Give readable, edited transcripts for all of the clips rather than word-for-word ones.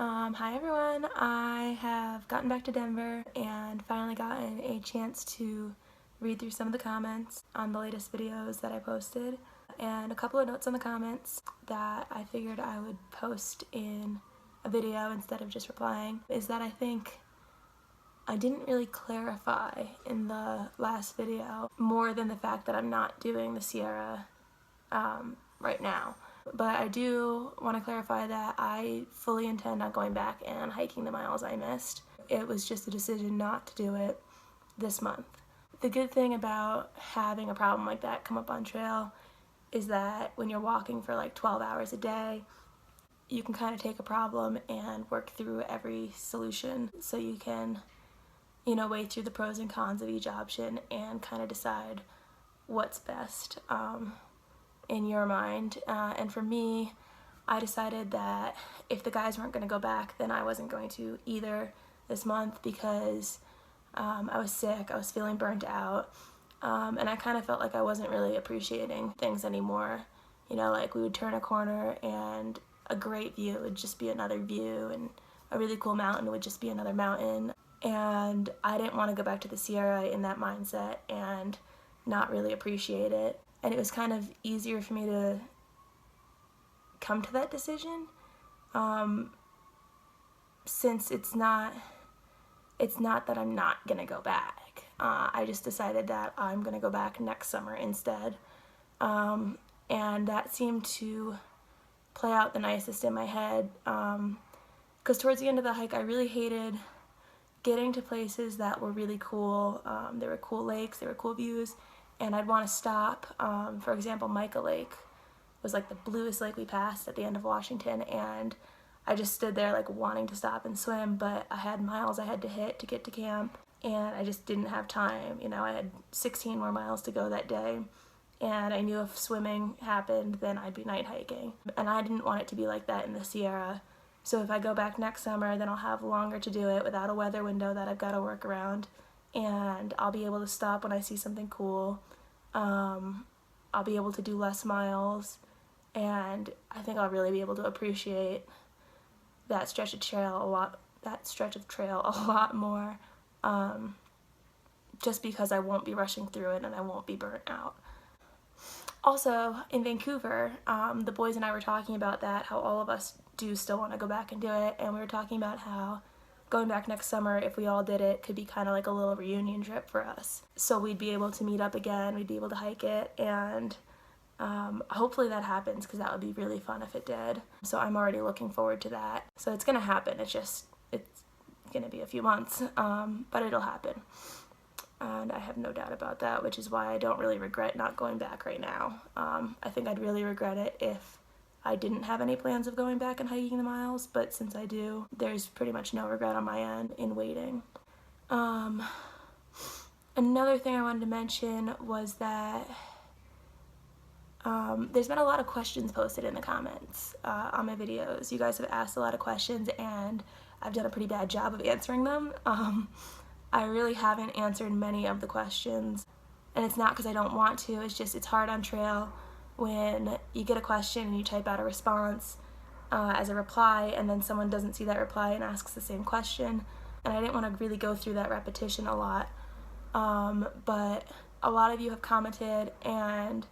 Hi everyone, I have gotten back to Denver and finally gotten a chance to read through some of the comments on the latest videos that I posted, and a couple of notes on the comments that I figured I would post in a video instead of just replying is that I think I didn't really clarify in the last video more than the fact that I'm not doing the Sierra right now. But I do want to clarify that I fully intend on going back and hiking the miles I missed. It was just a decision not to do it this month. The good thing about having a problem like that come up on trail is that when you're walking for like 12 hours a day, you can kind of take a problem and work through every solution so you can, weigh through the pros and cons of each option and kind of decide what's best in your mind. And for me, I decided that if the guys weren't going to go back, then I wasn't going to either this month because I was sick, I was feeling burnt out, and I kind of felt like I wasn't really appreciating things anymore. Like we would turn a corner and a great view would just be another view, and a really cool mountain would just be another mountain. And I didn't want to go back to the Sierra in that mindset and not really appreciate it. And it was kind of easier for me to come to that decision since it's not that I'm not gonna go back. I just decided that I'm gonna go back next summer instead, and that seemed to play out the nicest in my head because towards the end of the hike I really hated getting to places that were really cool. There were cool lakes, there were cool views, and I'd want to stop. For example, Micah Lake was like the bluest lake we passed at the end of Washington, and I just stood there like wanting to stop and swim, but I had miles I had to hit to get to camp, and I just didn't have time. I had 16 more miles to go that day, and I knew if swimming happened, then I'd be night hiking. And I didn't want it to be like that in the Sierra. So if I go back next summer, then I'll have longer to do it without a weather window that I've got to work around, and I'll be able to stop when I see something cool. I'll be able to do less miles, and I think I'll really be able to appreciate that stretch of trail a lot more, just because I won't be rushing through it and I won't be burnt out. Also, in Vancouver, the boys and I were talking about that, how all of us do still want to go back and do it, and we were talking about how going back next summer, if we all did it, could be kind of like a little reunion trip for us. So we'd be able to meet up again, we'd be able to hike it, and hopefully that happens because that would be really fun if it did. So I'm already looking forward to that. So it's gonna happen, it's gonna be a few months, but it'll happen. And I have no doubt about that, which is why I don't really regret not going back right now. I think I'd really regret it if I didn't have any plans of going back and hiking the miles, but since I do, there's pretty much no regret on my end in waiting. Another thing I wanted to mention was that there's been a lot of questions posted in the comments on my videos. You guys have asked a lot of questions, and I've done a pretty bad job of answering them. I really haven't answered many of the questions, and it's not because I don't want to, it's hard on trail when you get a question and you type out a response as a reply, and then someone doesn't see that reply and asks the same question, and I didn't want to really go through that repetition a lot, but a lot of you have commented and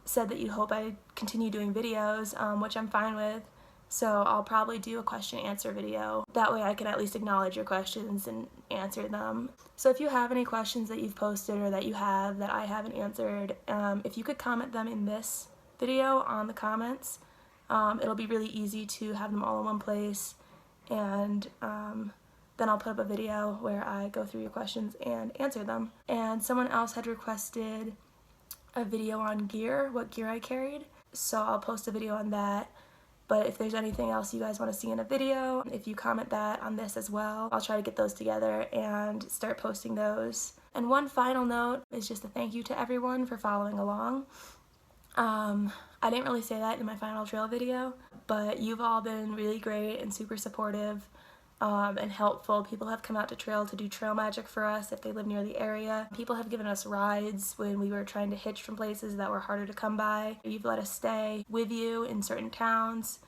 said that you hope I continue doing videos, which I'm fine with. So I'll probably do a question and answer video. That way I can at least acknowledge your questions and answer them. So if you have any questions that you've posted or that you have that I haven't answered, if you could comment them in this video on the comments, it'll be really easy to have them all in one place, and then I'll put up a video where I go through your questions and answer them. And someone else had requested a video on gear, what gear I carried, so I'll post a video on that. But if there's anything else you guys want to see in a video, if you comment that on this as well, I'll try to get those together and start posting those. And one final note is just a thank you to everyone for following along. I didn't really say that in my final trail video, but you've all been really great and super supportive and helpful. People have come out to trail to do trail magic for us if they live near the area. People have given us rides when we were trying to hitch from places that were harder to come by. You've let us stay with you in certain towns.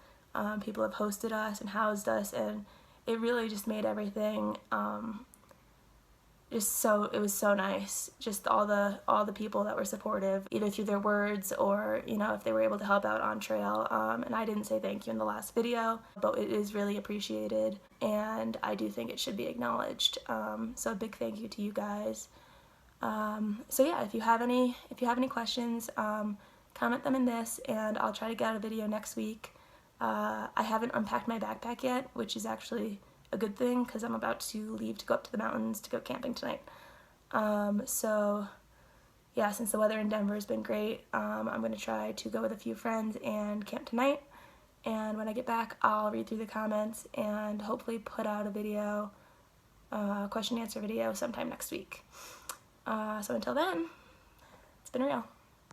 People have hosted us and housed us, and it really just made everything it was so nice. Just all the people that were supportive, either through their words or, you know, if they were able to help out on trail. And I didn't say thank you in the last video, but it is really appreciated, and I do think it should be acknowledged. So a big thank you to you guys. So yeah, if you have any questions, comment them in this, and I'll try to get out a video next week. I haven't unpacked my backpack yet, which is actually a good thing because I'm about to leave to go up to the mountains to go camping tonight. So yeah, since the weather in Denver has been great, I'm going to try to go with a few friends and camp tonight. And when I get back, I'll read through the comments and hopefully put out a video, question and answer video sometime next week. So until then, it's been real.